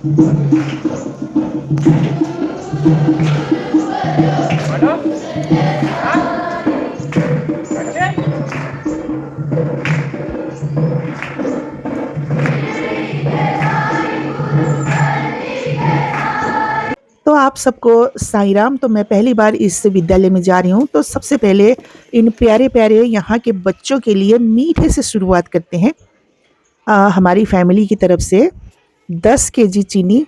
तो आप सबको साईं राम। तो मैं पहली बार इस विद्यालय में जा रही हूँ, तो सबसे पहले इन प्यारे-प्यारे यहाँ के बच्चों के लिए मीठे से शुरुआत करते हैं। हमारी फैमिली की तरफ से 10 केजी चीनी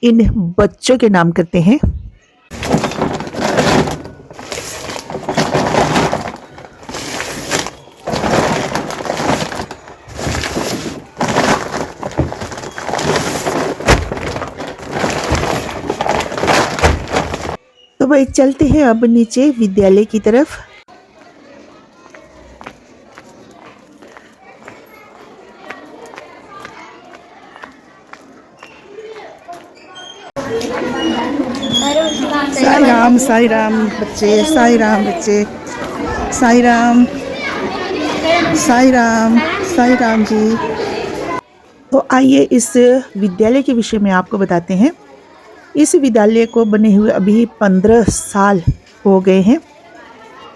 इन बच्चों के नाम करते हैं। तो भाई चलते हैं अब नीचे विद्यालय की तरफ। साई राम बच्चे, साई राम बच्चे, साई राम, साई राम, साई राम जी। तो आइए इस विद्यालय के विषय में आपको बताते हैं। इस विद्यालय को बने हुए अभी 15 साल हो गए हैं।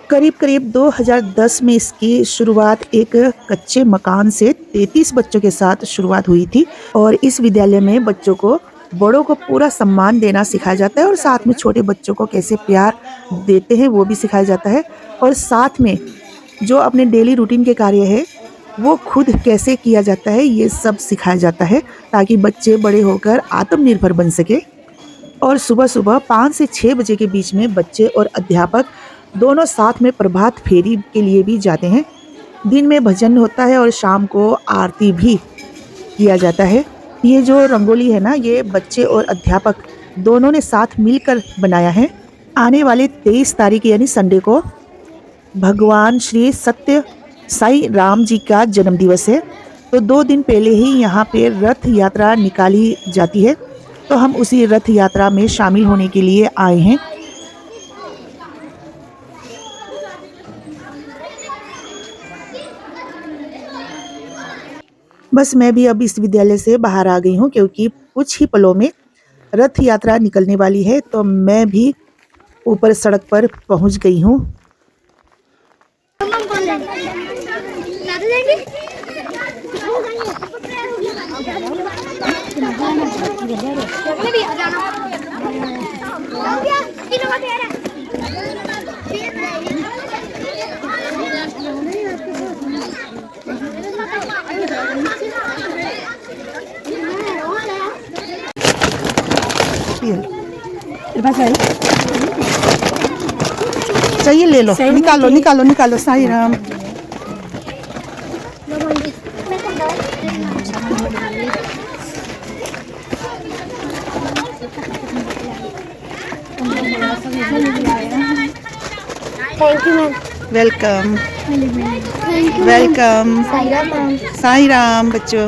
करीब 2010 में इसकी शुरुआत एक कच्चे मकान से 33 बच्चों के साथ शुरुआत हुई थी। और इस विद्यालय में बच्चों को बड़ों को पूरा सम्मान देना सिखाया जाता है और साथ में छोटे बच्चों को कैसे प्यार देते हैं वो भी सिखाया जाता है। और साथ में जो अपने डेली रूटीन के कार्य है वो खुद कैसे किया जाता है ये सब सिखाया जाता है, ताकि बच्चे बड़े होकर आत्मनिर्भर बन सके। और सुबह 5 से 6 बजे के बीच में बच्चे और अध्यापक दोनों साथ में प्रभात फेरी के लिए भी जाते हैं। दिन में भजन होता है और शाम को आरती भी किया जाता है। ये जो रंगोली है ना, ये बच्चे और अध्यापक दोनों ने साथ मिलकर बनाया है। आने वाले 23 तारीख यानी संडे को भगवान श्री सत्य साई राम जी का जन्मदिवस है। तो 2 दिन पहले ही यहाँ पे रथ यात्रा निकाली जाती है। तो हम उसी रथ यात्रा में शामिल होने के लिए आए हैं। बस मैं भी अब इस विद्यालय से बाहर आ गई हूँ, क्योंकि कुछ ही पलों में रथ यात्रा निकलने वाली है। तो मैं भी ऊपर सड़क पर पहुँच गई हूँ। चाहिए ले लो, निकालो Sai Ram. Thank you ma'am. Welcome welcome. Sai Ram बच्चों,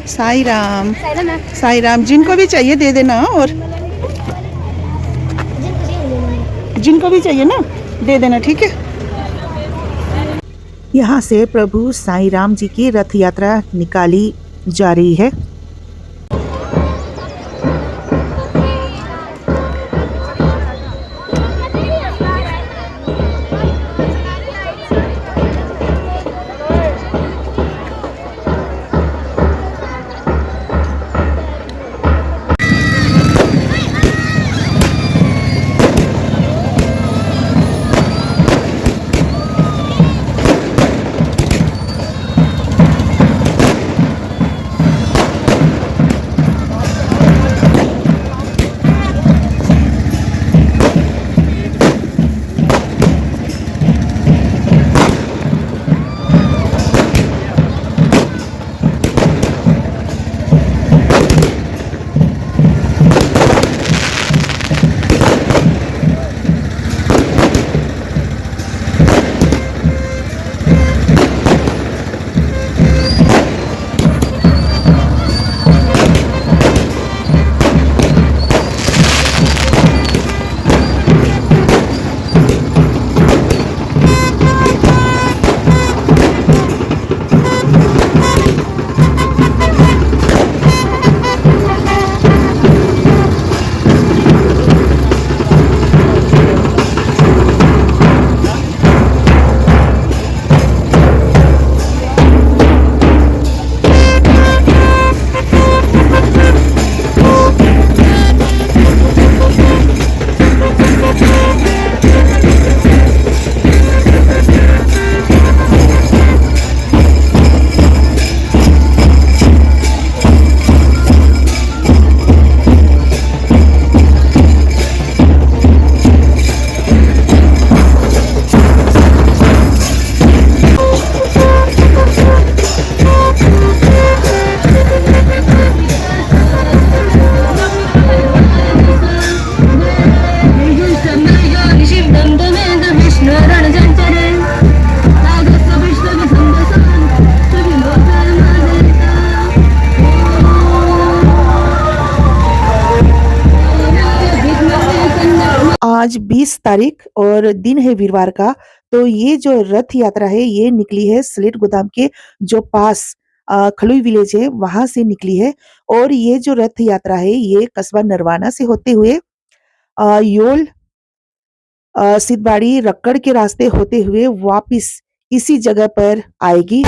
साई राम, साई राम। जिनको भी चाहिए दे देना, और जिनको भी चाहिए ना दे देना, ठीक है। यहाँ से प्रभु साई राम जी की रथ यात्रा निकाली जा रही है। आज 20 तारीख और दिन है वीरवार का। तो ये जो रथ यात्रा है ये निकली है सलेट गोदाम के जो पास खलुई विलेज है वहां से निकली है। और ये जो रथ यात्रा है ये कस्बा नरवाना से होते हुए योल सिद्धबाड़ी रक्कड़ के रास्ते होते हुए वापिस इसी जगह पर आएगी।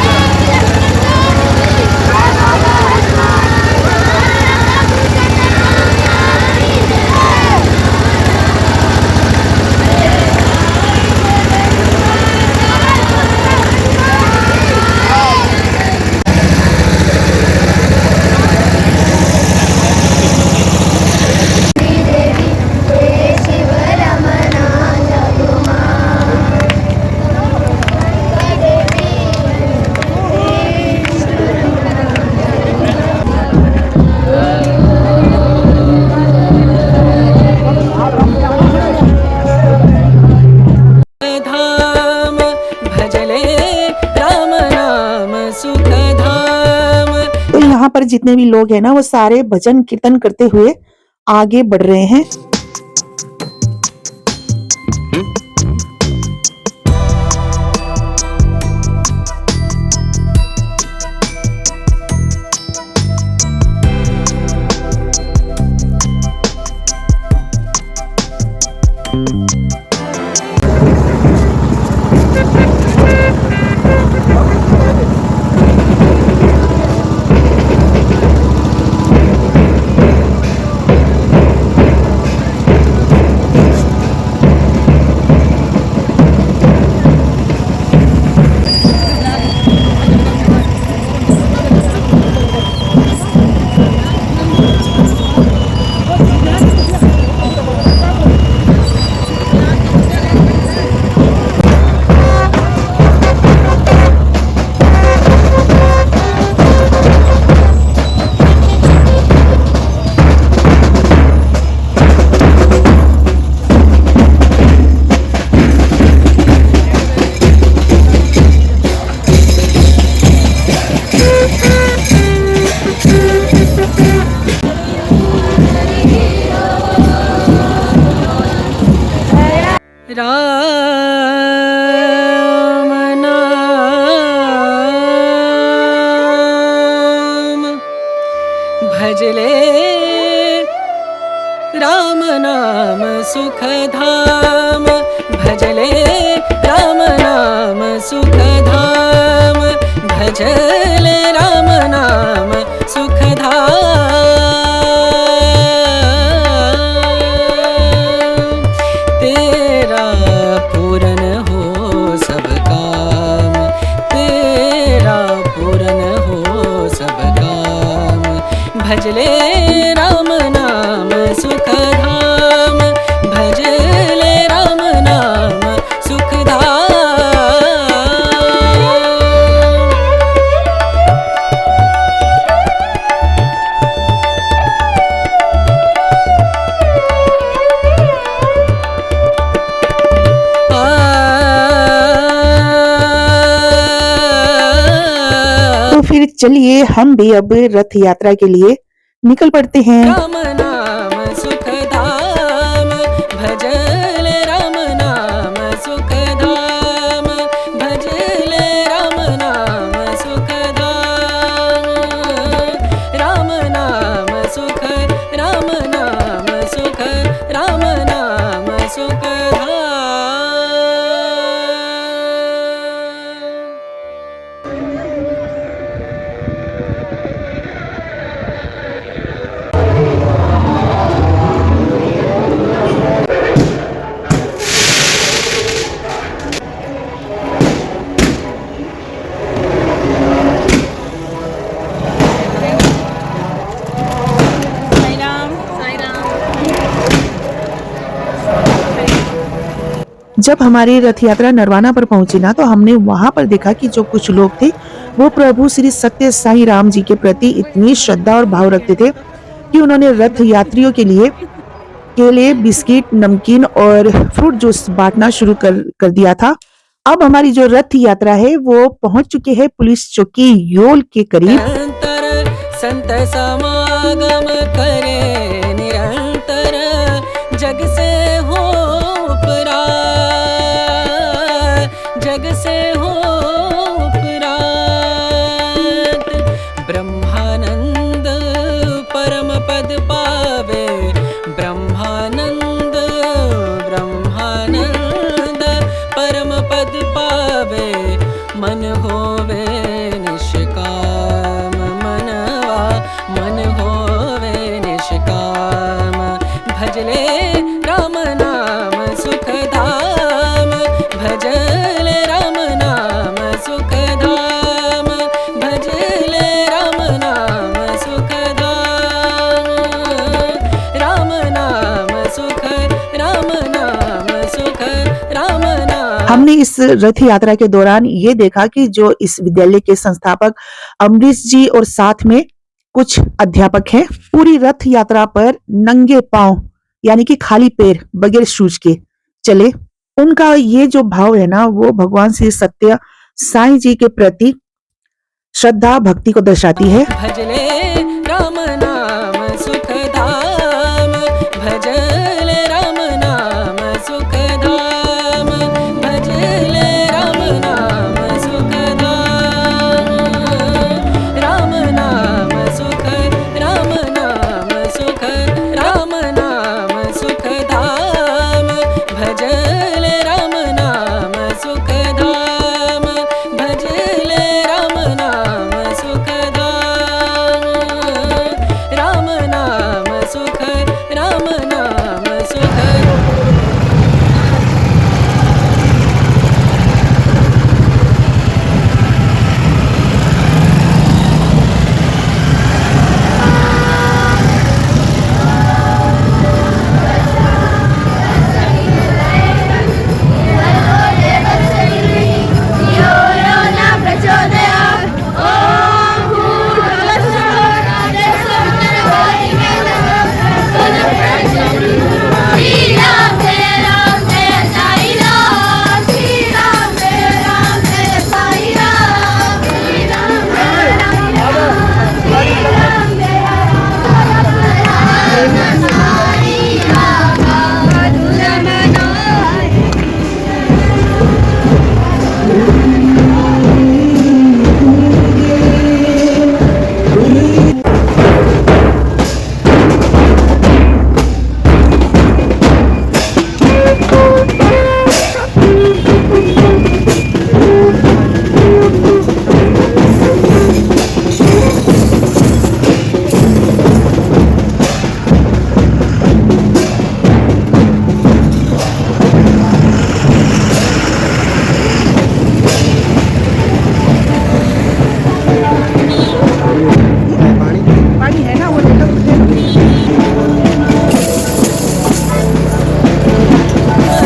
धाम भजले राम नाम सुख धाम। तो यहाँ पर जितने भी लोग हैं ना वो सारे भजन कीर्तन करते हुए आगे बढ़ रहे हैं। राम नाम भजले राम नाम सुख धाम भजले राम नाम सुख धाम भजले राम नाम सुख धाम। तेरा पूरन हो सब काम तेरा पूरन हो सब काम भजले राम नाम सुख धाम भजले राम नाम सुख धाम। तो फिर चलिए हम भी अब रथ यात्रा के लिए निकल पड़ते हैं। राम नाम सुख धाम भजले राम नाम सुख धाम भजले राम नाम सुख धाम। राम नाम सुख राम नाम सुख राम नाम सुख धाम। जब हमारी रथ यात्रा नरवाना पर पहुंची ना तो हमने वहां पर देखा कि जो कुछ लोग थे वो प्रभु श्री सत्य साई राम जी के प्रति इतनी श्रद्धा और भाव रखते थे कि उन्होंने रथ यात्रियों के लिए केले, बिस्किट, नमकीन और फ्रूट जूस बांटना शुरू कर दिया था। अब हमारी जो रथ यात्रा है वो पहुंच चुके हैं पुलिस चौकी योल के करीब। निरंतर संत समागम करे निरंतर जग से हो ब्रह्मानंद परम पद पावे ब्रह्मानंद ब्रह्मानंद परम पद पावे मन होवे निष्काम मनवा मन होवे निष्काम भजले राम नाम सुखधाम भजले राम नाम सुखधाम भजले राम नाम सुखधाम राम नाम सुख राम नाम सुख राम नाम। हमने इस रथ यात्रा के दौरान ये देखा कि जो इस विद्यालय के संस्थापक अमरीश जी और साथ में कुछ अध्यापक हैं, पूरी रथ यात्रा पर नंगे पांव यानी कि खाली पैर बगैर शूज के चले। उनका ये जो भाव है ना, वो भगवान श्री सत्य साईं जी के प्रति श्रद्धा भक्ति को दर्शाती है। भजले राम नाम सुखधाम भजले राम नाम सुखधाम भजले राम नाम सुखधाम राम नाम सुख राम नाम सुख राम नाम सुखधाम भजले राम नाम सुखधाम भजले राम नाम सुखधाम राम नाम सुख राम नाम सुख।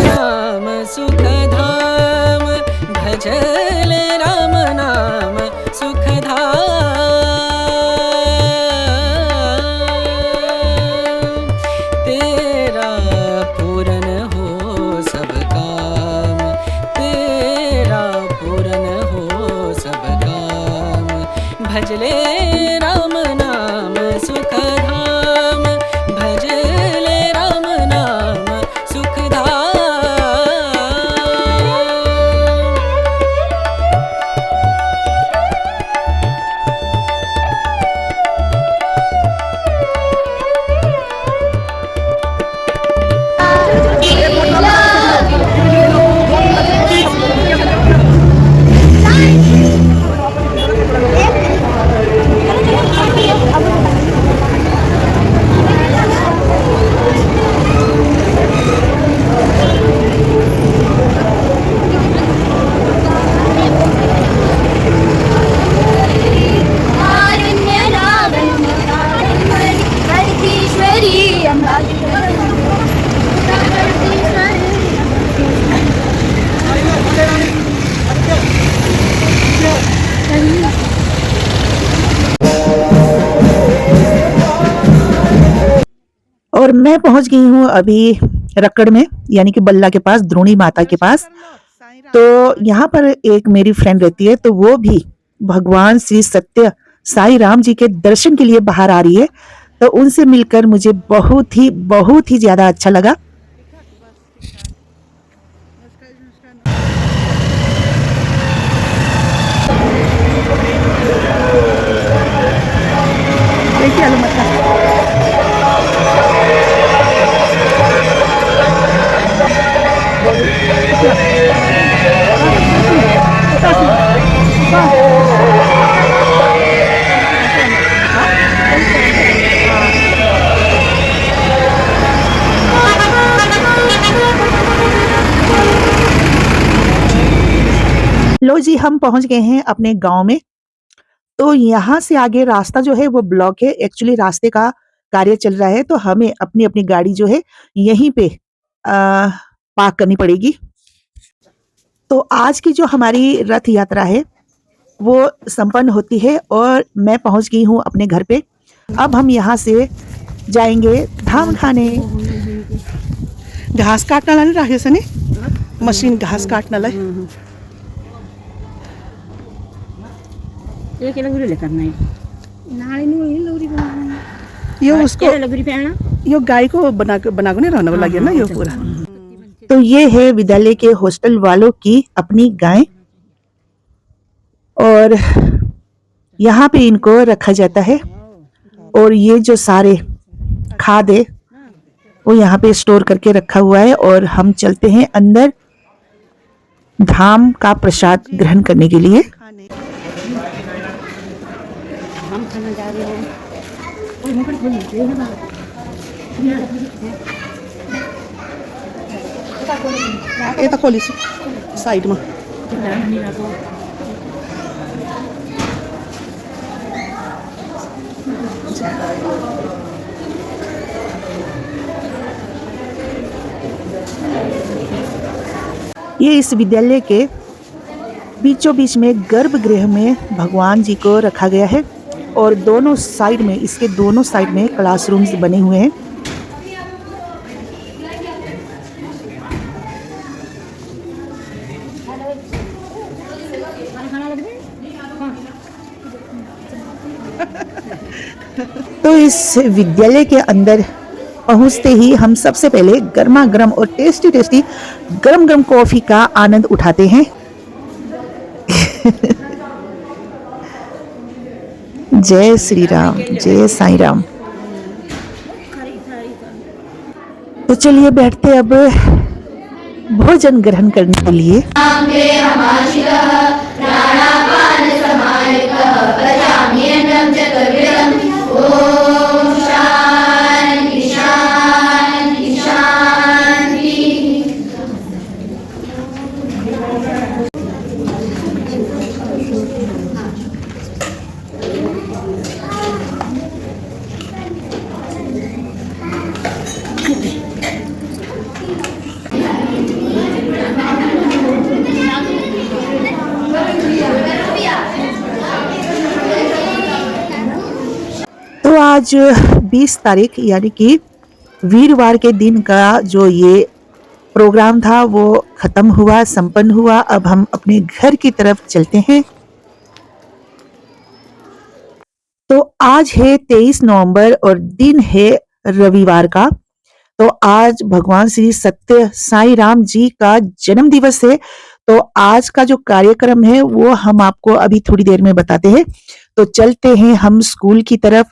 नाम सुखधाम भजले राम नाम सुखधाम तेरा पूरन हो सब काम तेरा पूरन हो सब काम भजले राम नाम सुखधाम भजले राम नाम सुखधाम। और मैं पहुंच गई हूँ अभी रक्कड़ में, यानी कि बल्ला के पास, द्रोणी माता के पास। तो यहाँ पर एक मेरी फ्रेंड रहती है, तो वो भी भगवान श्री सत्य साईं राम जी के दर्शन के लिए बाहर आ रही है। तो उनसे मिलकर मुझे बहुत ही ज्यादा अच्छा लगा। एक ही आलू मटका। लो जी, हम पहुंच गए हैं अपने गांव में। तो यहाँ से आगे रास्ता जो है वो ब्लॉक है। एक्चुअली रास्ते का कार्य चल रहा है, तो हमें अपनी अपनी गाड़ी जो है यहीं पे पार्क करनी पड़ेगी। तो आज की जो हमारी रथ यात्रा है वो संपन्न होती है और मैं पहुंच गई हूँ अपने घर पे। अब हम यहाँ से जाएंगे धाम खाने। घास काटना ला राखे छ नि मशीन घास काट्नलाई। यो उसको यो गाय को बनाको नै रहनको लागि हैन यो पूरा। तो ये है विद्यालय के हॉस्टल वालों की अपनी गाय और यहाँ पे इनको रखा जाता है और ये जो सारे खाद है वो यहाँ पे स्टोर करके रखा हुआ है और हम चलते हैं अंदर धाम का प्रसाद ग्रहण करने के लिए। हम खाना जा रहे हो यता खोली साइडमा। ये इस विद्यालय के बीचों बीच में गर्भगृह में भगवान जी को रखा गया है और दोनों साइड में, इसके दोनों साइड में क्लासरूम्स बने हुए हैं। तो इस विद्यालय के अंदर पहुंचते ही हम सबसे पहले गर्मा गर्म और टेस्टी टेस्टी गरम गरम कॉफी का आनंद उठाते हैं। जय श्री राम, जय साईं राम। तो चलिए बैठते अब भोजन ग्रहण करने के लिए। तो आज 20 तारीख यानी कि वीरवार के दिन का जो ये प्रोग्राम था वो खत्म हुआ, संपन्न हुआ। अब हम अपने घर की तरफ चलते हैं। तो आज है 23 नवंबर और दिन है रविवार का। तो आज भगवान श्री सत्य साईं राम जी का जन्म दिवस है। तो आज का जो कार्यक्रम है वो हम आपको अभी थोड़ी देर में बताते हैं। तो चलते हैं हम स्कूल की तरफ।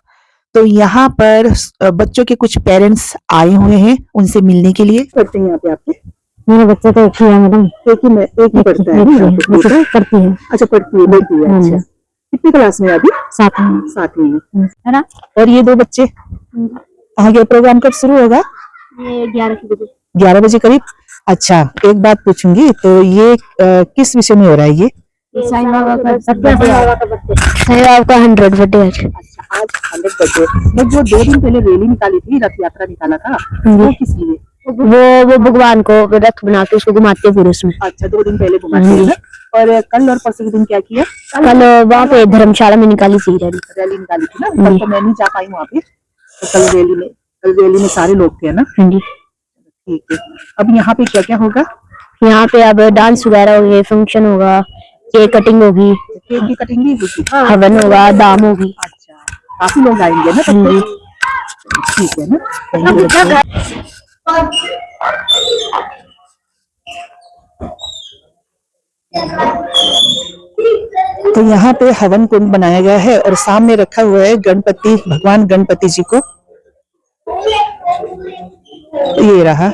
तो यहाँ पर बच्चों के कुछ पेरेंट्स आए हुए हैं उनसे मिलने के लिए। पढ़ते हैं यहाँ पे आपके? मेरा बच्चा तो एक ही है मैडम। एक ही पढ़ता है? पढ़ती है। अच्छा, पढ़ती है, बेटी है। अच्छा, कितनी क्लास में अभी? 7वीं में है ना। और ये दो बच्चे, आगे प्रोग्राम कब शुरू होगा? ये 11 बजे करीब। अच्छा, एक बात पूछूंगी, तो ये किस विषय में हो रहा है ये? साईं बाबा का साईं बाबा का 100 बर्थडे आज। अच्छा, आज 100 बर्थडे। जो 2 दिन पहले रैली निकाली थी, रथ यात्रा निकाला था, वो किस लिए? वो भगवान को रथ बना के उसको घुमाते हैं फिर उसमें। अच्छा, 2 दिन पहले घुमाते हैं। और कल और परसों के दिन क्या किया? कल वहाँ पे धर्मशाला में निकाली थी रैली निकाली थी ना। कल तो मैं नहीं जा पाई वहाँ पे। तो कल रैली में सारे लोग थे ना। ठीक है। अब यहाँ पे क्या क्या होगा? यहाँ पे अब डांस वगैरह होंगे, फंक्शन होगा, केक कटिंग होगी, केक की कटिंग भी होगी, हवन होगा, दाम होगी। अच्छा, काफी लोग आएंगे ना तब तो। ठीक है ना। तो यहाँ पे हवन कुंड बनाया गया है और सामने रखा हुआ है गणपति, भगवान गणपति जी को। ये रहा।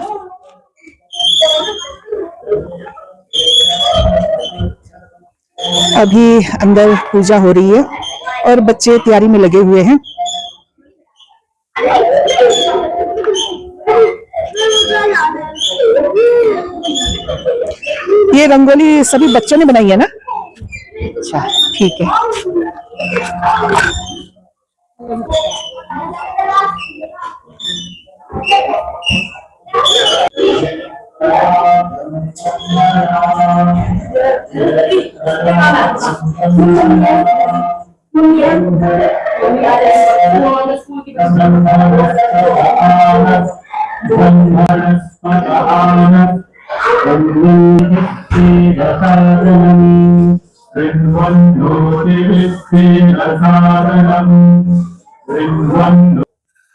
अभी अंदर पूजा हो रही है और बच्चे तैयारी में लगे हुए हैं। ये रंगोली सभी बच्चों ने बनाई है ना? अच्छा, ठीक है।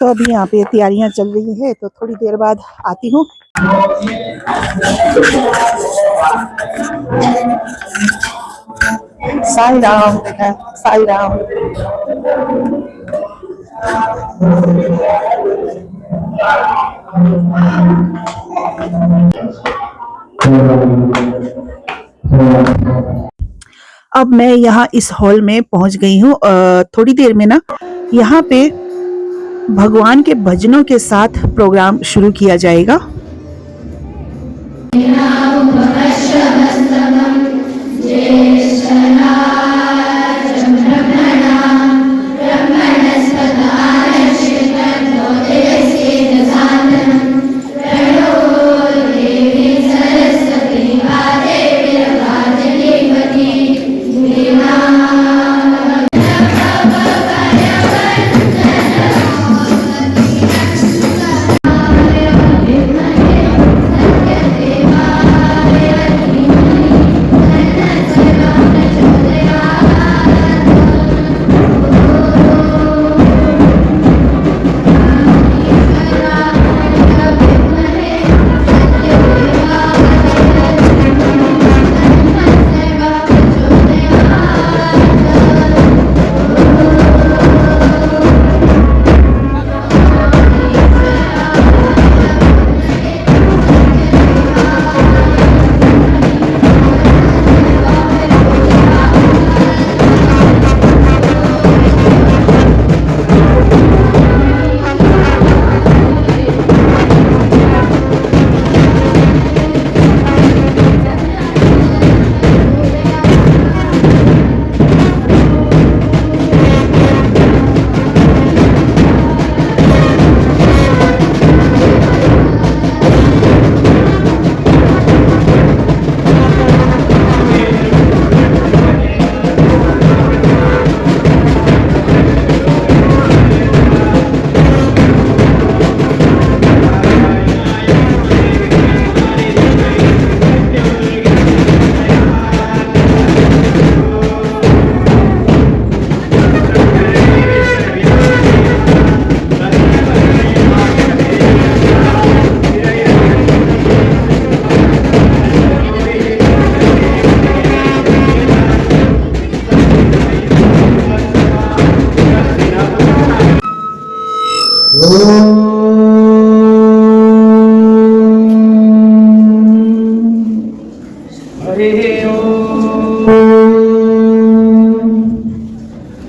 तो अभी यहाँ पे तैयारियां चल रही है, तो थोड़ी देर बाद आती हूँ। साई राम बेटा, साई राम। अब मैं यहाँ इस हॉल में पहुंच गई हूँ। थोड़ी देर में ना यहाँ पे भगवान के भजनों के साथ प्रोग्राम शुरू किया जाएगा।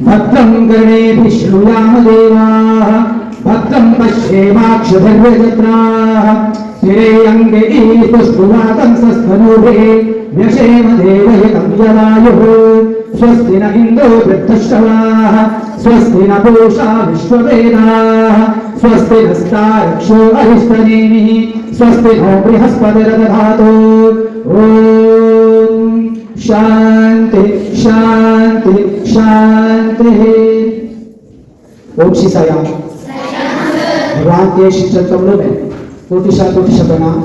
भद्रं कर्णेभिः श्रूयाम देवाः भद्रं पश्येमाक्षभिर्यजत्राः स्थिरे अङ्गे पुष्पवातं सस्तनूभिः व्यशेम देवहितं यदायुः स्वस्ति न इन्द्रो वृद्धश्रवाः स्वस्ति न पूषा विश्ववेदाः स्वस्ति नस्तारक्षो अरिष्टनेमिः स्वस्ति नो बृहस्पतिर्दधातु ॐ शांति शांति शांति। ओम श्री साई राम। भगवान के शिक्षक कमलों में कोटिशा कोटिशा प्रणाम।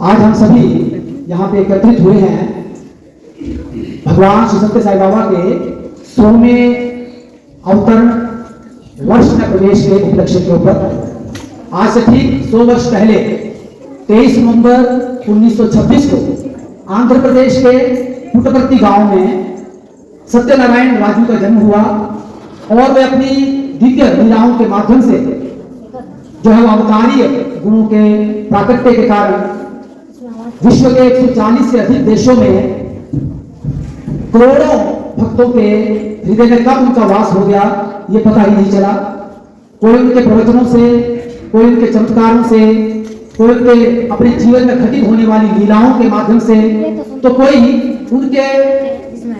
आज हम सभी यहाँ पे एकत्रित हुए हैं भगवान श्री सत्य साई बाबा के 100वें अवतरण वर्ष में प्रवेश के उपलक्ष्य के ऊपर आज से ठीक 100 वर्ष पहले 23 नवंबर 1926 को आंध्र प्रदेश के पुट्टपर्ती गांव में सत्यनारायण राजू का जन्म हुआ और वे अपनी दिव्य लीलाओं के माध्यम से जो है अवतारीय गुणों के प्राकट्य के कारण विश्व के 140 से अधिक देशों में करोड़ों भक्तों के हृदय में कब उनका वास हो गया ये पता ही नहीं चला। कोई उनके प्रवचनों से, कोई उनके चमत्कारों से, कोई उनके अपने जीवन में घटित होने वाली लीलाओं के माध्यम से, तो कोई उनके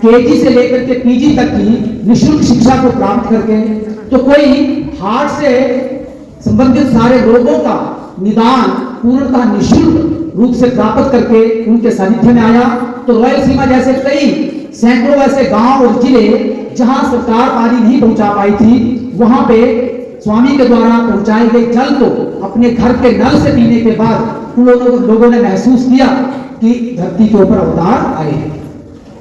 केजी से लेकर के पीजी तक की निःशुल्क शिक्षा को प्राप्त करके, तो कोई हार्ट से संबंधित सारे रोगों का निदान पूर्णतः निःशुल्क रूप से प्राप्त करके उनके सानिध्य में आया। तो रॉयल सीमा जैसे कई सैकड़ों ऐसे गांव और जिले जहां सरकार पानी नहीं पहुंचा पाई थी, वहां पे स्वामी के द्वारा पहुंचाए गए जल को अपने घर के नल से पीने के बाद उन लोगों ने महसूस किया कि धरती के ऊपर अवतार आए हैं।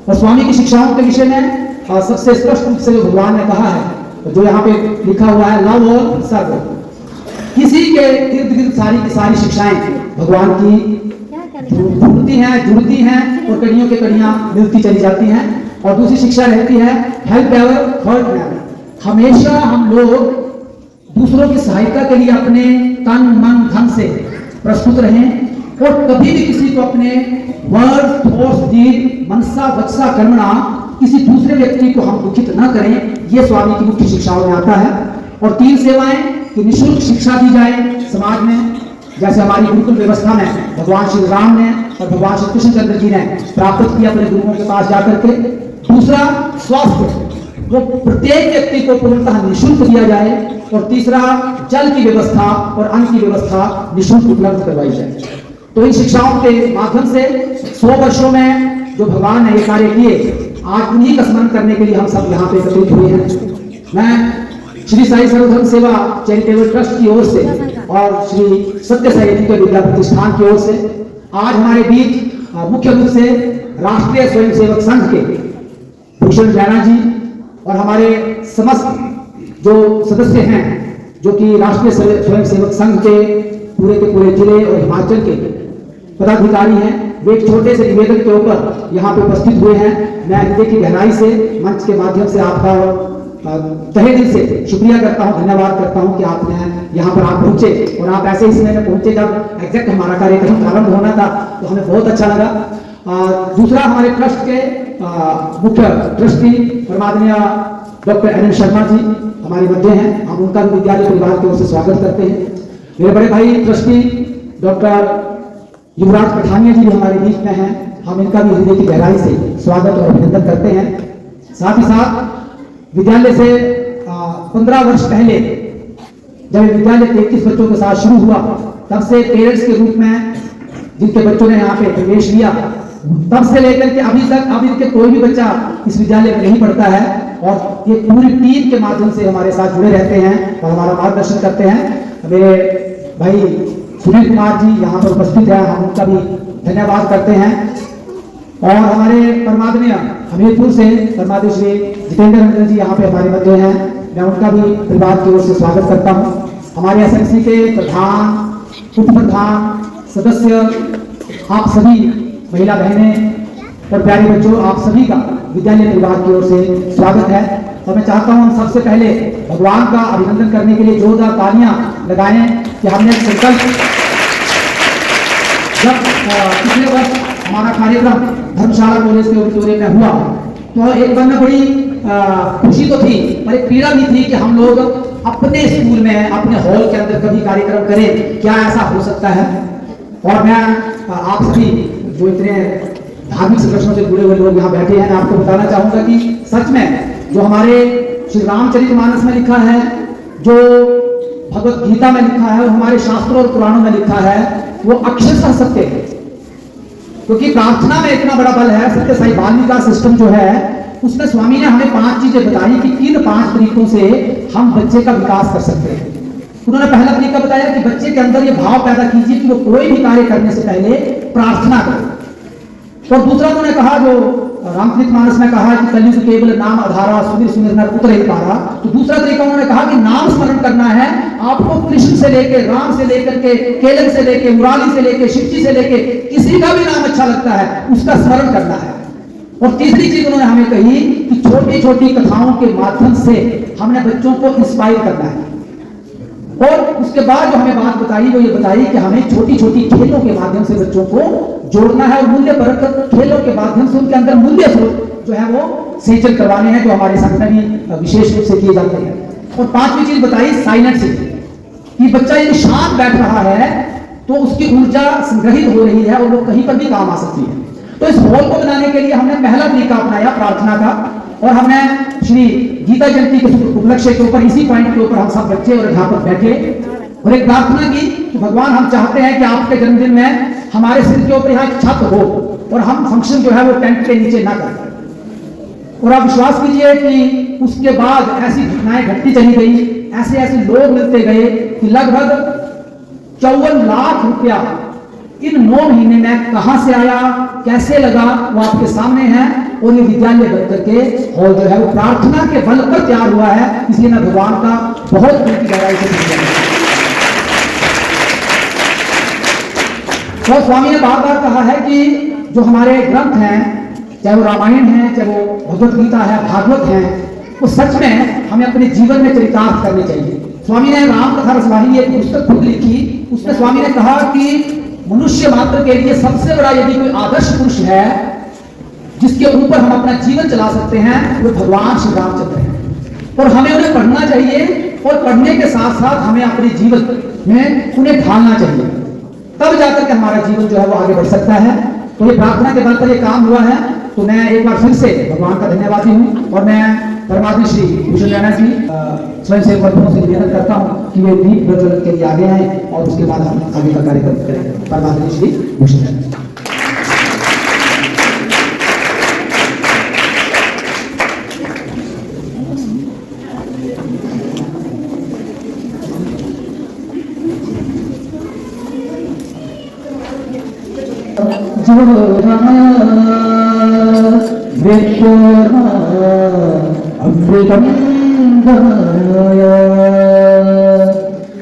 और स्वामी की शिक्षाओं के विषय में सबसे स्पष्ट रूप से जो भगवान ने कहा है, जो यहाँ पे लिखा हुआ है, लव और सर्व, किसी के इर्द गिर्द सारी की सारी शिक्षाएं भगवान की जुड़ती हैं और कड़ियों के कड़ियां मिलती चली जाती हैं। और दूसरी शिक्षा रहती है हेल्प एवर हर्ट नेवर। हमेशा हम लोग दूसरों की सहायता के लिए अपने तन मन धन से प्रस्तुत रहें और कभी भी किसी को अपने वर्ड थॉट्स डीड मनसा वचसा कर्मणा किसी दूसरे व्यक्ति को हम दुखित न करें, ये स्वामी की मुख्य शिक्षाओं में आता है। और 3 सेवाएं कि निःशुल्क शिक्षा दी जाए समाज में, जैसे हमारी गुरुकुल व्यवस्था में भगवान श्री राम ने और भगवान श्री कृष्ण चंद्र जी ने प्राप्त किया अपने गुरुओं के पास जाकर के। दूसरा स्वास्थ्य, वो प्रत्येक व्यक्ति को पूर्णतः निःशुल्क दिया जाए। और तीसरा जल की व्यवस्था और अन्न की व्यवस्था निःशुल्क उपलब्ध करवाई जाए। तो इन शिक्षाओं के माध्यम से 100 वर्षों में जो भगवान ने ये कार्य किए, आज उन्हीं का स्मरण करने के लिए हम सब यहाँ पे एकत्रित हुए हैं। मैं श्री साई सर्वधर्म सेवा चैरिटेबल ट्रस्ट की ओर से और श्री सत्य साई एजुकेशन विद्या प्रतिष्ठान की ओर से आज हमारे बीच मुख्य रूप से राष्ट्रीय स्वयंसेवक संघ के भूषण जैना जी और हमारे समस्त जो सदस्य हैं, जो कि राष्ट्रीय स्वयंसेवक संघ के पूरे जिले और हिमाचल के पदाधिकारी हैं, वे एक छोटे से निवेदन के ऊपर यहाँ पे उपस्थित हुए हैं। मैं हृदय की गहराई से मंच के माध्यम से आपका तहे दिल से शुक्रिया करता हूँ, धन्यवाद करता हूँ कि आपने यहाँ पर आप पहुंचे और आप ऐसे इस समय में पहुंचे जब एग्जैक्ट हमारा कार्यक्रम प्रारंभ होना था, तो हमें बहुत अच्छा लगा। दूसरा, हमारे ट्रस्ट के मुख्य trustee परमादरणीय doctor N Sharma ji हमारे मध्य हैं, हम उनका भी विद्यालय परिवार की ओर से स्वागत करते हैं। मेरे बड़े भाई ट्रस्टी डॉक्टर युवराज पठानिया जी भी हमारे बीच में हैं, हम इनका भी हृदय की गहराई से स्वागत और अभिनंदन करते हैं। साथ ही साथ विद्यालय से 15 वर्ष पहले जब विद्यालय 33 बच्चों के साथ शुरू हुआ, तब से पेरेंट्स के रूप में जिनके बच्चों ने यहाँ पे प्रवेश लिया, तब से लेकर के अभी तक अब इनके कोई भी बच्चा इस विद्यालय में नहीं पढ़ता है और ये पूरी टीम के माध्यम से हमारे साथ जुड़े रहते हैं और हमारा मार्गदर्शन करते हैं। मेरे भाई सुनील कुमार जी यहाँ पर उपस्थित है, हम उनका भी धन्यवाद करते हैं। और हमारे परमादरणीय हमीरपुर से परमादरणीय श्री जितेंद्र रंजन जी यहाँ पे हमारे मध्य हैं, मैं उनका भी परिवार की ओर से स्वागत करता हूँ। हमारे एसएमसी के प्रधान, उप प्रधान, सदस्य, आप सभी महिला बहनें और प्यारे बच्चों, आप सभी का विद्यालय परिवार की ओर से स्वागत है। और मैं चाहता हूँ हम सबसे पहले भगवान का अभिनंदन करने के लिए जोरदार तालियां लगाएं कि हमने संकल्प, जब पिछले वर्ष हमारा कार्यक्रम धर्मशाला कॉलेज के ऑडिटोरियम में हुआ, तो एक मन में बड़ी खुशी तो थी पर एक पीड़ा भी थी कि हम लोग अपने स्कूल में, अपने हॉल के अंदर कभी कार्यक्रम करें, क्या ऐसा हो सकता है। और मैं आप सभी जो इतने धार्मिक संगठनों से जुड़े हुए लोग यहाँ बैठे हैं, मैं आपको बताना चाहूंगा कि सच में जो हमारे श्री रामचरितमानस में लिखा है, जो भगवत गीता में लिखा है, हमारे शास्त्रों और पुराणों में लिखा है, वो अक्षरशः सत्य है। क्योंकि प्रार्थना में इतना बड़ा बल है। सत्य साई बाल्मीकि का सिस्टम जो है, उसमें स्वामी ने हमें 5 चीजें बताई कि किन 5 तरीकों से हम बच्चे का विकास कर सकते हैं। उन्होंने पहला तरीका बताया कि बच्चे के अंदर ये भाव पैदा कीजिए कि वो कोई भी कार्य करने से पहले प्रार्थना करे। और दूसरा उन्होंने कहा, जो रामचरितमानस में कहा कि कलयुग केवल नाम आधारा, सुमिर सुमिर नर उतर ही पारा, तो दूसरा तरीका उन्होंने कहा कि नाम स्मरण स्मरण करना है। आपको कृष्ण से लेके, राम से लेकर के, केलक से लेके, मुरारी से लेके, शिवजी से लेके, किसी का भी नाम अच्छा लगता है उसका स्मरण करना है। और तीसरी चीज उन्होंने हमें कही कि छोटी छोटी कथाओं के माध्यम से हमने बच्चों को इंस्पायर करना है। और उसके बाद जो हमें बात बताई वो ये बताई कि हमें छोटी छोटी खेलों के माध्यम से बच्चों को जोड़ना है और मूल्य परक खेलों के माध्यम से उनके अंदर मूल्य जो है वो सिंचन करवाने हैं, जो हमारे संगठन में विशेष रूप से किए जाते हैं। और पांचवी चीज बताई साइलेंट से, कि बच्चा यदि शांत बैठ रहा है तो उसकी ऊर्जा संग्रहित हो रही है और वो कहीं पर भी काम आ सकती है। तो इस हॉल को बनाने के लिए हमने पहला तरीका अपनाया प्रार्थना का, और हमने श्री गीता जयंती के उपलक्ष्य के ऊपर इसी पॉइंट के ऊपर हम सब बच्चे और अध्यापक बैठे और एक प्रार्थना की कि भगवान हम चाहते हैं कि आपके जन्मदिन में हमारे सिर के ऊपर यहाँ एक छत हो और हम फंक्शन जो है वो टेंट के नीचे ना करें। और आप विश्वास कीजिए कि उसके बाद ऐसी घटनाएं घटती चली गई, ऐसे ऐसे लोग मिलते गए कि लगभग 54 लाख रुपया इन 9 महीने में कहां से आया, कैसे लगा, वो आपके सामने है। और ये विद्यालय बच्चों के हॉल जो है वो प्रार्थना के बल पर तैयार हुआ है, इसलिए मैं भगवान का बहुत उनकी गहराई से धन्यवाद। और स्वामी ने बार बार कहा है कि जो हमारे ग्रंथ हैं, चाहे वो रामायण है, चाहे वो भगवत गीता है, भागवत है, वो सच में हमें अपने जीवन में चरितार्थ करने चाहिए। स्वामी ने राम कथा रसवाही एक पुस्तक खुद लिखी, उसमें स्वामी ने कहा कि मनुष्य मात्र के लिए सबसे बड़ा यदि कोई आदर्श पुरुष है जिसके ऊपर हम अपना जीवन चला सकते हैं, वो भगवान श्री रामचंद्र हैं। और हमें उन्हें पढ़ना चाहिए और पढ़ने के साथ साथ हमें अपने जीवन में उन्हें ढालना चाहिए, तब जाकर के हमारा जीवन जो है वो आगे बढ़ सकता है। तो ये प्रार्थना के बल पर ये काम हुआ है। तो मैं एक बार फिर से भगवान का धन्यवादी हूँ और मैं परमात्मा श्री भूषण रैना जी स्वयं सेवक वर्गों से निवेदन करता हूँ कि वे दीप प्रज्वलन के लिए आगे आए और उसके बाद हम आगे का कार्यक्रम करें। परमात्मा श्री भूषण रैना। अमृतम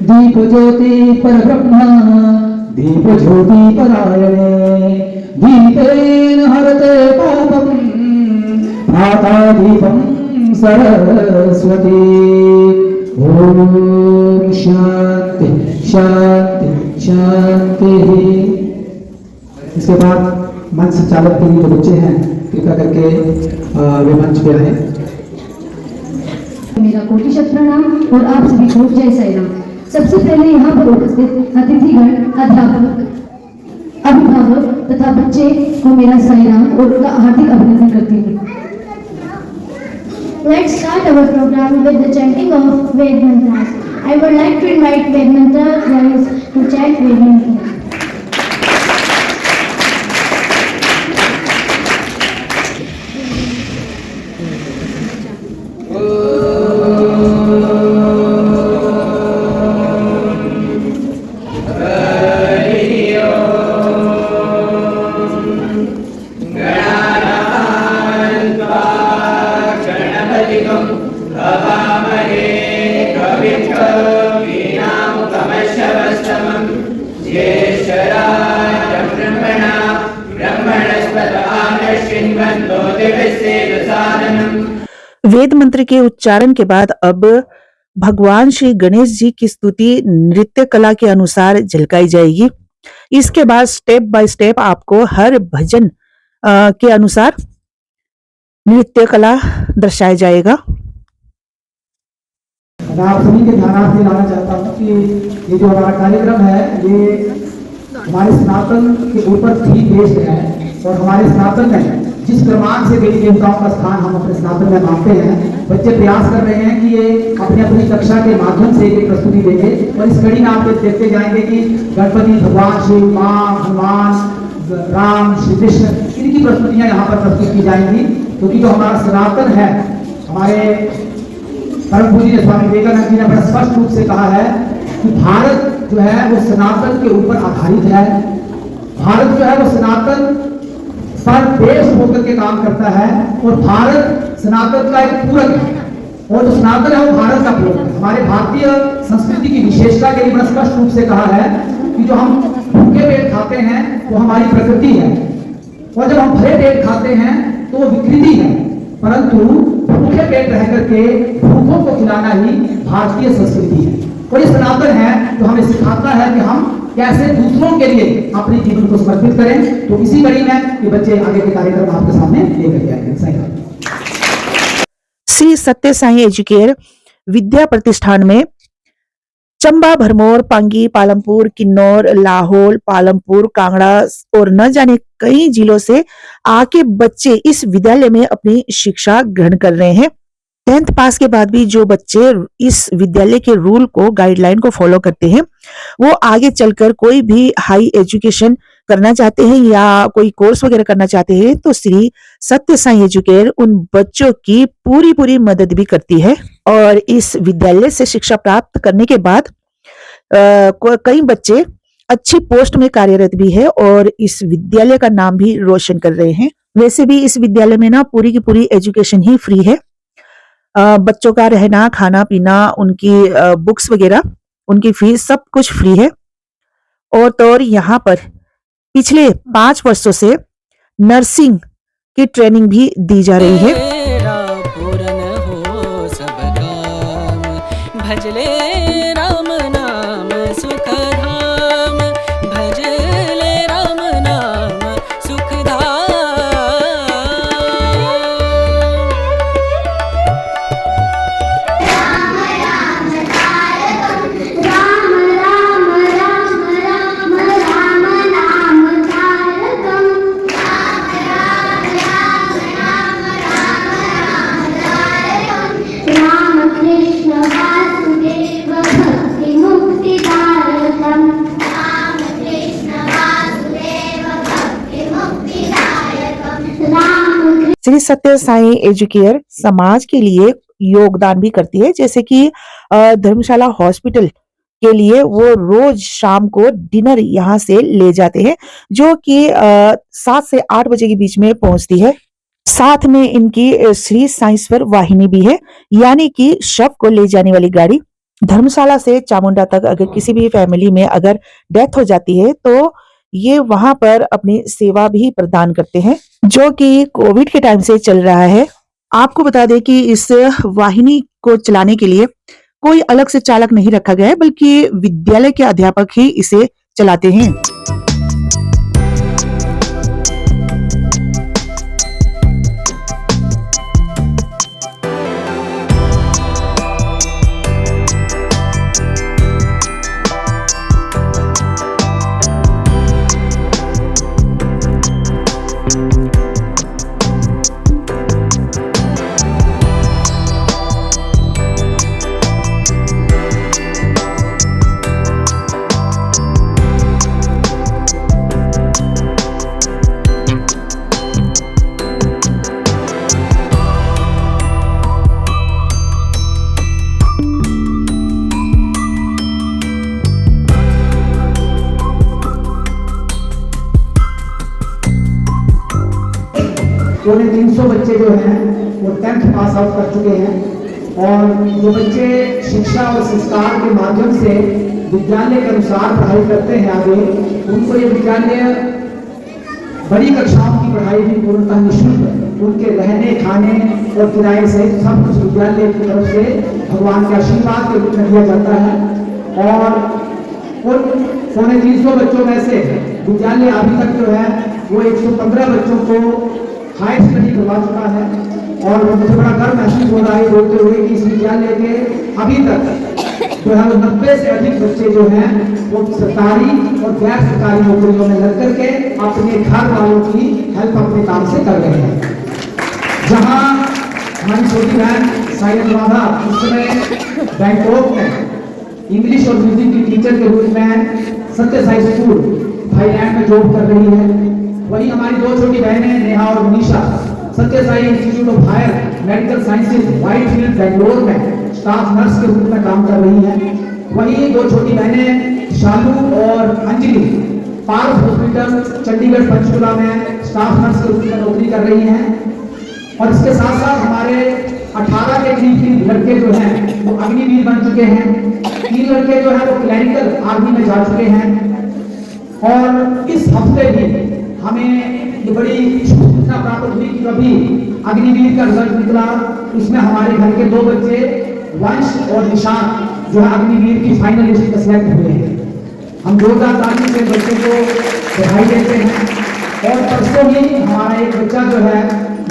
दीप ज्योति परब्रह्म दीप ज्योति परायणे दीपेन हरते पापम भ्राता दीपम सरस्वती। ओम शांति शांति शांति। इसके बाद मंच संचालक के लिए जो बच्चे हैं कृपया करके वे मंच पे आए। मेरा कोटिशत प्रणाम और आप सभी को जय साई राम। सबसे पहले यहाँ पर उपस्थित अतिथिगण, अध्यापक, अभिभावक तथा बच्चे को मेरा साई राम और उनका हार्दिक अभिनंदन करती हूँ। Let's start our program with the chanting of Ved Mantras. I would like to invite Ved Mantra girls to chant Ved Mantras. वेद मंत्र के उच्चारण के बाद अब भगवान श्री गणेश जी की स्तुति नृत्य कला के अनुसार झलकाई जाएगी। इसके बाद स्टेप बाय स्टेप आपको हर भजन के अनुसार नृत्य कला दर्शाया जाएगा। मैं आप सभी के ध्यान में लाना चाहता हूँ कि ये जो हमारा कार्यक्रम है ये हमारे सनातन के ऊपर थीम बेस्ड है और हमारे सनातन में जिस क्रमांक से देवी देवताओं का स्थान हम अपने स्नातन में मानते हैं, बच्चे प्रयास कर रहे हैं कि ये अपनी अपनी कक्षा के माध्यम से एक प्रस्तुति देंगे। और इस कड़ी में आप देखते जाएंगे कि गणपति भगवान, शिव, माँ, हनुमान, राम, श्री कृष्ण, इनकी प्रस्तुतियां यहाँ पर प्रस्तुत की जाएंगी। क्योंकि जो हमारा सनातन है, हमारे परम पूज्य स्वामी विवेकानंद जी ने बड़ा स्पष्ट रूप से कहा है कि भारत जो है वो सनातन के ऊपर आधारित है। भारत जो है वो सनातन पर देश होकर के काम करता है और भारत सनातन का एक पूरक है और जो सनातन है वो भारत का पूरक है। हमारे भारतीय संस्कृति की विशेषता के लिए बड़ा स्पष्ट रूप से कहा है कि जो हम भूखे पेट खाते हैं वो हमारी प्रकृति है, और जब हम भरे पेट खाते हैं तो वो विकृति है। परंतु भूखे पेट रह करके भूखों को खिलाना ही भारतीय संस्कृति है, और ये सनातन है जो हमें सिखाता है कि हम कैसे दूसरों के लिए अपने जीवन को समर्पित करें। तो इसी कड़ी में ये बच्चे आगे के कार्यक्रम आपके सामने लेकर के आएंगे। सही बात। श्री सत्य साई एजुकेयर विद्या प्रतिष्ठान में चंबा, भरमौर, पांगी, पालमपुर, किन्नौर, लाहौल, पालमपुर, कांगड़ा और न जाने कई जिलों से आके बच्चे इस विद्यालय में अपनी शिक्षा ग्रहण कर रहे हैं। 10th पास के बाद भी जो बच्चे इस विद्यालय के रूल को, गाइडलाइन को फॉलो करते हैं, वो आगे चलकर कोई भी हाई एजुकेशन करना चाहते हैं या कोई कोर्स वगैरह करना चाहते हैं तो श्री सत्य साई एजुकेयर उन बच्चों की पूरी मदद भी करती है। और इस विद्यालय से शिक्षा प्राप्त करने के बाद कई बच्चे अच्छी पोस्ट में कार्यरत भी है और इस विद्यालय का नाम भी रोशन कर रहे हैं। वैसे भी इस विद्यालय में ना पूरी की पूरी एजुकेशन ही फ्री है। बच्चों का रहना, खाना पीना, उनकी बुक्स वगैरह, उनकी फीस सब कुछ फ्री है। और तो यहाँ पर पिछले 5 वर्षों से नर्सिंग की ट्रेनिंग भी दी जा रही है। तेरा पूरन हो सब काम, भजले राम नाम सुख धाम, भजले राम नाम सुख धाम। श्री सत्य साई एजुकेयर समाज के लिए योगदान भी करती है, जैसे कि धर्मशाला हॉस्पिटल के लिए वो रोज शाम को डिनर यहाँ से ले जाते हैं, जो कि 7 से 8 बजे के बीच में पहुंचती है। साथ में इनकी श्री साईश्वर वाहिनी भी है, यानी कि शव को ले जाने वाली गाड़ी। धर्मशाला से चामुंडा तक अगर किसी भी फैमिली में अगर डेथ हो जाती है तो ये वहां पर अपनी सेवा भी प्रदान करते हैं, जो कि कोविड के टाइम से चल रहा है। आपको बता दें कि इस वाहिनी को चलाने के लिए कोई अलग से चालक नहीं रखा गया है, बल्कि विद्यालय के अध्यापक ही इसे चलाते हैं। पौने 300 बच्चे जो हैं वो 10th पास आउट कर चुके हैं, और जो बच्चे शिक्षा और संस्कार के माध्यम से विद्यालय के अनुसार पढ़ाई करते हैं आगे, उनको ये विद्यालय बड़ी कक्षाओं की पढ़ाई भी पूर्णतः निःशुल्क, उनके रहने, खाने और किराए सहित सब कुछ विद्यालय की तरफ से भगवान के आशीर्वाद के रूप में दिया जाता है। और उन पौने 300 बच्चों में से विद्यालय अभी तक जो है वो 115 बच्चों को हायर स्टडी करवा चुका है, और मुझे बड़ा गर्व महसूस हो रहा है बोलते हुए कि इस विद्यालय के अभी तक जो है 90 से अधिक बच्चे जो हैं वो सरकारी और गैर सरकारी नौकरियों में लग करके अपने घर वालों की हेल्प अपने काम से कर रहे हैं। जहां हमारी छोटी बहन साई अनुराधा उस समय बैंकॉक में इंग्लिश और म्यूजिक की टीचर के रूप में सत्य साई स्कूल थाईलैंड में जॉब कर रही है, वही हमारी 2 छोटी बहनें नेहा और Manisha Sathya Sai institute of higher medical sciences Whitefield Bangalore में स्टाफ नर्स के रूप में काम कर रही हैं। वही 2 छोटी बहनें शालू और अंजलि पार्क हॉस्पिटल चंडीगढ़ पंचकुला में स्टाफ नर्स के रूप में नौकरी कर रही हैं। और इसके साथ साथ हमारे 18 के करीब लड़के जो हैं वो अग्निवीर बन चुके हैं, 3 लड़के जो हैं वो क्लैरिकल आर्मी में जा चुके हैं। और इस हफ्ते भी हमें ये बड़ी सूचना प्राप्त हुई कि अभी अग्निवीर का रिजल्ट निकला। इसमें हमारे घर के 2 बच्चे वंश और निशान जो है अग्निवीर की फाइनल लिस्ट में सिलेक्ट हुए हैं। हम जोरदार ताली से बच्चे को बधाई देते हैं। और परसों ही हमारा एक बच्चा जो है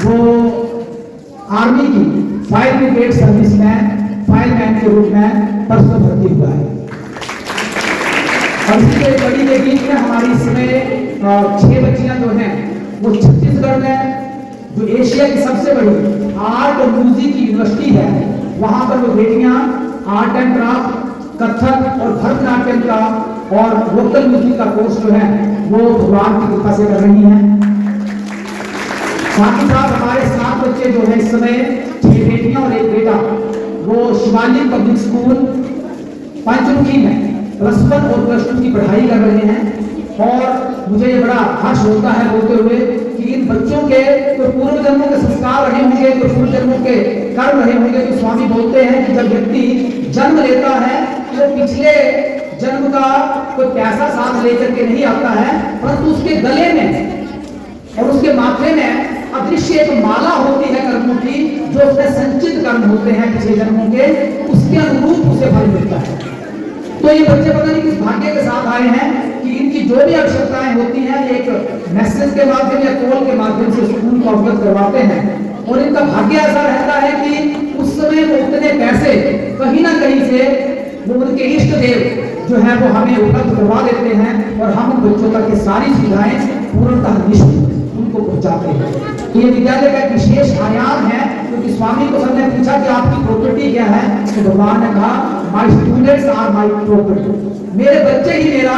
वो आर्मी की फायर ब्रिगेड सर्विस में फायरमैन के रूप में परसों भर्ती हुआ है। और इससे बड़ी बेटी में हमारी इसमें 6 बच्चियां जो हैं वो छत्तीसगढ़ में जो एशिया की सबसे बड़ी आर्ट और म्यूजिक की यूनिवर्सिटी है वहां पर वो बेटियां आर्ट एंड क्राफ्ट, कथक और भरतनाट्यम का और वोकल म्यूजिक का कोर्स जो है वो भगवान की कृपा से कर रही हैं। साथ ही साथ हमारे 7 बच्चे जो है इस समय 6 बेटियां और 1 बेटा वो शिवालिक पब्लिक स्कूल पंचमुखी में +1 और +2 की पढ़ाई कर रहे हैं। और मुझे ये बड़ा हर्ष होता है बोलते हुए कि इन बच्चों के तो पूर्व जन्मों के संस्कार रहे होंगे, तो पूर्व जन्मों के कर्म रहे होंगे। तो स्वामी बोलते हैं कि जब व्यक्ति जन्म लेता है तो पिछले जन्म का कोई पैसा साथ लेकर के नहीं आता है, परंतु उसके गले में और उसके माथे में अदृश्य एक माला होती है कर्मों की, जो उसमें संचित कर्म होते हैं पिछले जन्मों के, उसके अनुरूप उसे फल मिलता है। तो ये बच्चे पता नहीं किस भाग्य के साथ आए हैं कि इनकी जो भी आवश्यकताएं होती हैं एक मैसेज के माध्यम या कॉल के माध्यम से स्कूल को अवगत करवाते हैं। और इनका भाग्य ऐसा रहता है कि उस समय वो उतने पैसे कहीं ना कहीं से वो उनके इष्ट देव जो है वो हमें उपलब्ध करवा देते हैं और हम उन बच्चों तक की सारी सुविधाएं पूर्णतः निःशुल्क उनको पहुंचाते हैं। ये विद्यालय का एक विशेष आयाम है, क्योंकि स्वामी को सबने पूछा कि आपकी प्रॉपर्टी क्या है, तो भगवान ने कहा my students are my property, मेरे बच्चे ही मेरा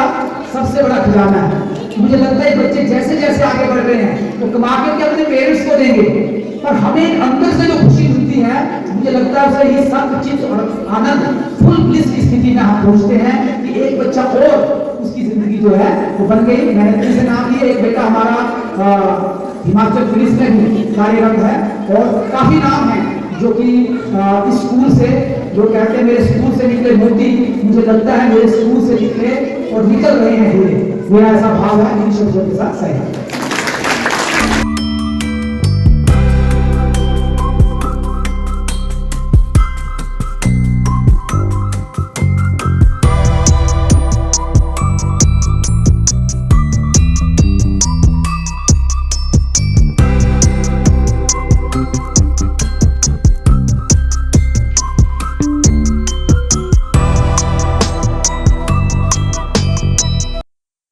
सबसे बड़ा खजाना है। मुझे लगता है बच्चे जैसे जैसे आगे बढ़ रहे हैं तो कमा के अपने पेरेंट्स को देंगे, पर हमें अंदर से जो खुशी मिलती है मुझे लगता है उसे ही संचित और आनंद फुल ब्लिस की स्थिति में हम पहुंचते हैं कि एक बच्चा और उसकी जिंदगी जो है वो बन गई। मैंने से नाम लिए, एक बेटा हमारा हिमाचल पुलिस में भी कार्यरत है और काफी नाम है जो कि इस स्कूल से जो कहते हैं मेरे स्कूल से निकले मोती, मुझे लगता है मेरे स्कूल से निकले और निकल रहे हैं हीरे। मेरा ऐसा भाव है इन शब्दों के साथ सहमत।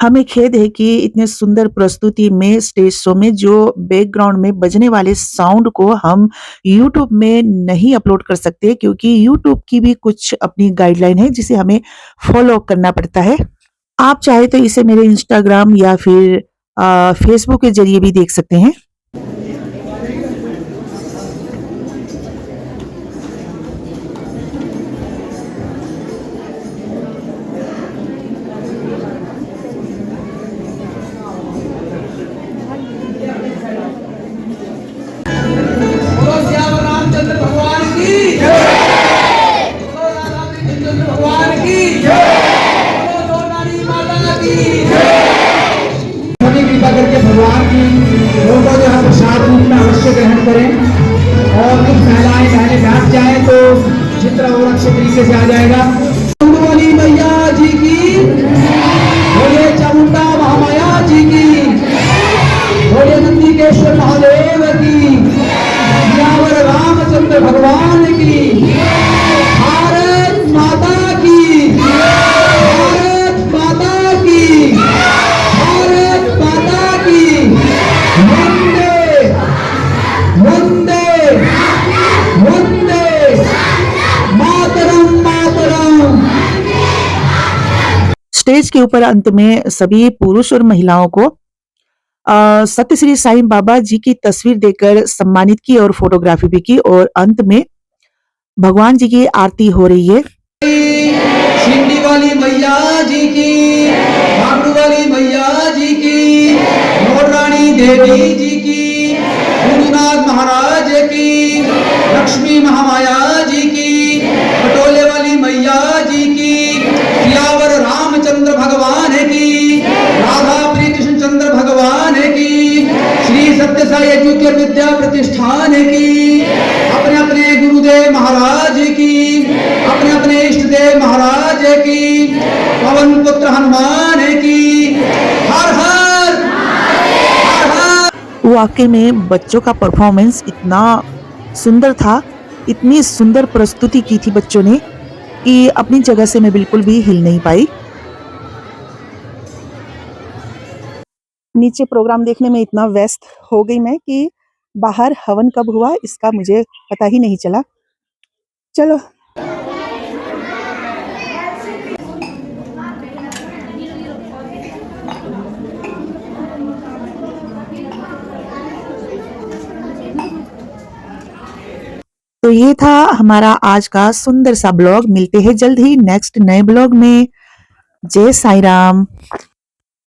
हमें खेद है कि इतने सुंदर प्रस्तुति में स्टेज शो में जो बैकग्राउंड में बजने वाले साउंड को हम YouTube में नहीं अपलोड कर सकते, क्योंकि YouTube की भी कुछ अपनी गाइडलाइन है जिसे हमें फॉलो करना पड़ता है। आप चाहे तो इसे मेरे इंस्टाग्राम या फिर फेसबुक के जरिए भी देख सकते हैं। भगवान की फोटो जो है प्रसाद रूप में अवश्य ग्रहण करें और कुछ महिलाएं पहले बैठ जाए तो चित्र और अच्छे तरीके से आ जाएगा। वाली मैया जी की बोले, चामुंडा महामाया जी की बोले, नंदीकेश्वर महादेव की, यावर रामचंद्र भगवान की, भारत माता की, भारत माता की, भारत माता की, वंदे वंदे वंदे मातरम मातरम। स्टेज के ऊपर अंत में सभी पुरुष और महिलाओं को सत्य श्री साईं बाबा जी की तस्वीर देकर सम्मानित की और फोटोग्राफी भी की और अंत में भगवान जी की आरती हो रही है। शिंडी वाली मैया जी की, भागरू वाली मैया जी की, मोर रानी देवी जी की, गुरुनाथ महाराज की, लक्ष्मी महामाया जी की, पटोले वाली मैया जी की, सियावर रामचंद्र भगवान की, राधा प्रिय कृष्ण चंद्र भगवान की, श्री सत्य साई एजुकेशन विद्या प्रतिष्ठान की, अपने अपने गुरुदेव महाराज की, अपने अपने इष्ट देव महाराज की, पवन पुत्र हनुमान की। हर हर हर हर। वाकई में बच्चों का परफॉर्मेंस इतना सुंदर था, इतनी सुंदर प्रस्तुति की थी बच्चों ने कि अपनी जगह से मैं बिल्कुल भी हिल नहीं पाई। नीचे प्रोग्राम देखने में इतना व्यस्त हो गई मैं कि बाहर हवन कब हुआ इसका मुझे पता ही नहीं चला। चलो तो ये था हमारा आज का सुंदर सा ब्लॉग। मिलते हैं जल्द ही नेक्स्ट नए ब्लॉग में। जय साई राम।